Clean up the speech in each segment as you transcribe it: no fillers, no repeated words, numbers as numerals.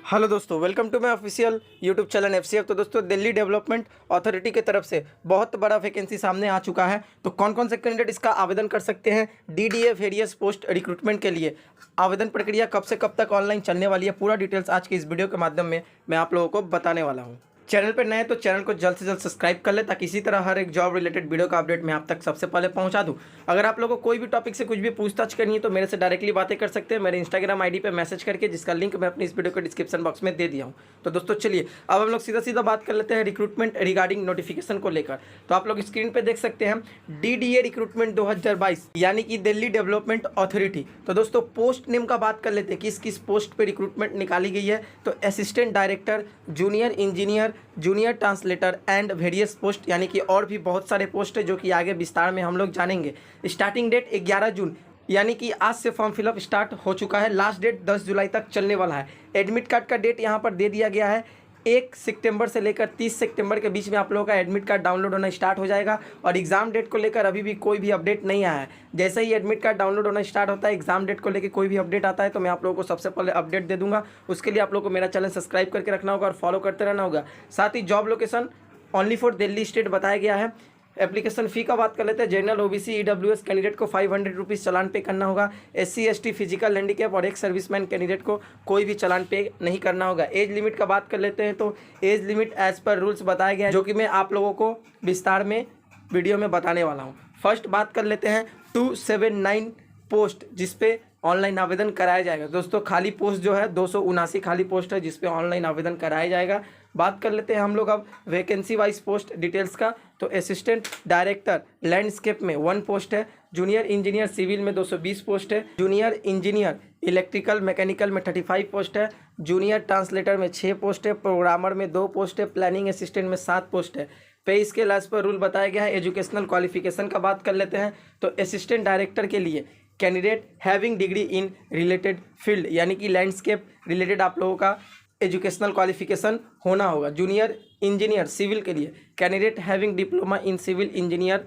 Hello दोस्तों, welcome to my official YouTube channel FCF. तो दोस्तों, दिल्ली डेवलपमेंट अथॉरिटी की तरफ से बहुत बड़ा वैकेंसी सामने आ चुका है। तो कौन कौन से कैंडिडेट इसका आवेदन कर सकते हैं? डीडीए वेरियस पोस्ट रिक्रूटमेंट के लिए आवेदन प्रक्रिया कब से कब तक ऑनलाइन चलने वाली है, पूरा डिटेल्स आज की इस वीडियो के माध्यम में मैं आप लोगों को बताने वाला हूँ। चैनल पर नए तो चैनल को जल्द से जल्द सब्सक्राइब कर ले, ताकि इसी तरह हर एक जॉब रिलेटेड वीडियो का अपडेट मैं आप तक सबसे पहले पहुंचा दूं। अगर आप लोगों को कोई भी टॉपिक से कुछ भी पूछताछ करनी है तो मेरे से डायरेक्टली बातें कर सकते हैं मेरे इंस्टाग्राम आईडी पे मैसेज करके, जिसका लिंक मैं अपनी इस वीडियो के डिस्क्रिप्शन बॉक्स में दे दिया हूँ। तो दोस्तों चलिए अब हम लोग सीधा सीधा बात कर लेते हैं रिक्रूटमेंट रिगार्डिंग नोटिफिकेशन को लेकर। तो आप लोग स्क्रीन पर देख सकते हैं डीडीए रिक्रूटमेंट 2022 यानी कि दिल्ली डेवलपमेंट अथॉरिटी। तो दोस्तों पोस्ट नेम का बात कर लेते हैं, किस किस पोस्ट पे रिक्रूटमेंट निकाली गई है। तो assistant director, junior engineer, junior translator and various post, यानी कि और भी बहुत सारे पोस्ट है जो कि आगे विस्तार में हम लोग जानेंगे। स्टार्टिंग डेट 11 जून, यानी कि आज से फॉर्म फिलअप स्टार्ट हो चुका है। लास्ट डेट 10 जुलाई तक चलने वाला है। एडमिट कार्ड का डेट यहाँ पर दे दिया गया है 1 सितंबर से लेकर 30 सितंबर के बीच में आप लोगों का एडमिट कार्ड डाउनलोड होना स्टार्ट हो जाएगा। और एग्जाम डेट को लेकर अभी भी कोई भी अपडेट नहीं आया है। जैसे ही एडमिट कार्ड डाउनलोड होना स्टार्ट होता है, एग्जाम डेट को लेकर कोई भी अपडेट आता है तो मैं आप लोगों को सबसे पहले अपडेट दे दूंगा। उसके लिए आप लोगों को मेरा चैनल सब्सक्राइब करके रखना होगा और फॉलो करते रहना होगा। साथ ही job location only for Delhi state बताया गया है। एप्लीकेशन फ़ी का बात कर लेते हैं। जनरल ओबीसी ईडब्ल्यूएस कैंडिडेट को 500 रुपीज़ चालान पे करना होगा। एससी एसटी फिजिकल हैंडीकैप और एक सर्विसमैन कैंडिडेट को कोई भी चालान पे नहीं करना होगा। एज लिमिट का बात कर लेते हैं। तो एज लिमिट एज पर रूल्स बताया गया है, जो कि मैं आप लोगों को विस्तार में वीडियो में बताने वाला हूँ। फर्स्ट बात कर लेते हैं 279 पोस्ट जिसपे ऑनलाइन आवेदन कराया जाएगा। दोस्तों खाली पोस्ट जो है 279 खाली पोस्ट है जिसपे ऑनलाइन आवेदन कराया जाएगा। बात कर लेते हैं हम लोग अब वैकेंसी वाइज पोस्ट डिटेल्स का। तो असिस्टेंट डायरेक्टर लैंडस्केप में 1 पोस्ट है। जूनियर इंजीनियर सिविल में 220 पोस्ट है। जूनियर इंजीनियर इलेक्ट्रिकल मैकेनिकल में 35 पोस्ट है। जूनियर ट्रांसलेटर में 6 पोस्ट है। प्रोग्रामर में 2 पोस्ट है। प्लानिंग असिस्टेंट में 7 पोस्ट है। पे स्केल एज पर रूल बताया गया है। एजुकेशनल क्वालिफिकेशन का बात कर लेते हैं। तो असिस्टेंट डायरेक्टर के लिए candidate having degree in related field, यानी कि लैंडस्केप रिलेटेड आप लोगों का एजुकेशनल क्वालिफिकेशन होना होगा। जूनियर इंजीनियर सिविल के लिए candidate having diploma in civil engineer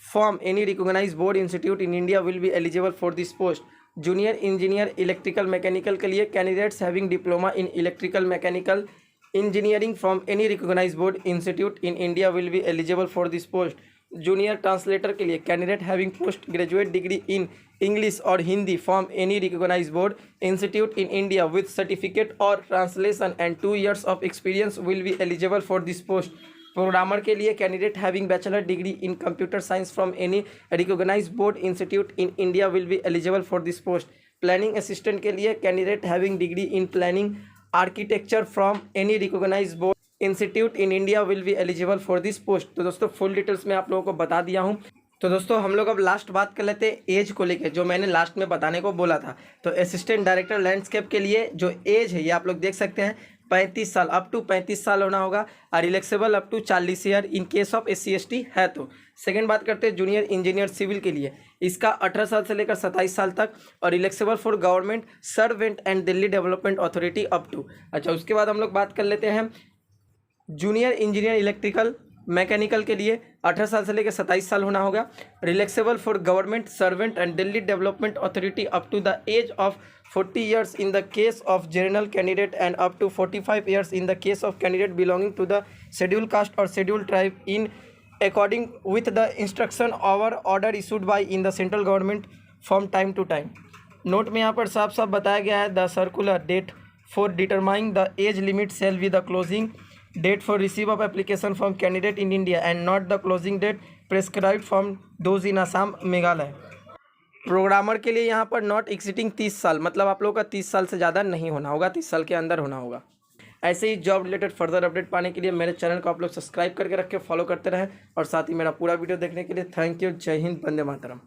from any recognised board institute in India will be eligible for this post. Junior engineer electrical mechanical के लिए candidates having diploma in electrical mechanical engineering from any recognised board institute in India will be eligible for this post. Junior translator के लिए candidate having post graduate degree in English और Hindi from any recognised board institute in India with certificate और translation and 2 years of experience will be eligible for this post. Programmer के लिए candidate having bachelor degree in computer science from any recognised board institute in India will be eligible for this post. Planning assistant के लिए candidate having degree in planning architecture from any recognised board institute in India will be eligible for this post. तो दोस्तों full details मैं आप लोगों को बता दिया हूँ। तो दोस्तों हम लोग अब लास्ट बात कर लेते हैं एज को लेकर, जो मैंने लास्ट में बताने को बोला था। तो असिस्टेंट डायरेक्टर लैंडस्केप के लिए जो एज है ये आप लोग देख सकते हैं 35 साल, अप टू 35 साल होना होगा। और relaxable up to 40 year in case of SC ST है। तो सेकंड बात करते हैं जूनियर इंजीनियर सिविल के लिए, इसका 18 साल से लेकर 27 साल तक और relaxable for government servant and Delhi development authority up to. अच्छा, उसके बाद हम लोग बात कर लेते हैं जूनियर इंजीनियर इलेक्ट्रिकल मैकेनिकल के लिए 18 साल से लेकर 27 साल होना होगा। Relaxable for government servant and Delhi development authority up to the age of 40 years in the case of general candidate and up to 45 years in the case of candidate belonging to the schedule caste और schedule tribe in according with the instruction और order issued by in the central government from time to time. Note में यहाँ पर साफ साफ बताया गया है the circular date for determining the age limit shall with the closing date for receive of application from candidate in India and not the closing date prescribed from those in Assam Meghalaya. Programmer के लिए यहाँ पर not exceeding 30 साल, मतलब आप लोगों का 30 साल से ज़्यादा नहीं होना होगा, 30 साल के अंदर होना होगा। ऐसे ही जॉब रिलेटेड फर्दर अपडेट पाने के लिए मेरे चैनल को आप लोग सब्सक्राइब करके रखें, फॉलो करते रहें और साथ ही मेरा पूरा वीडियो देखने के लिए थैंक यू। जय हिंद, वंदे मातरम।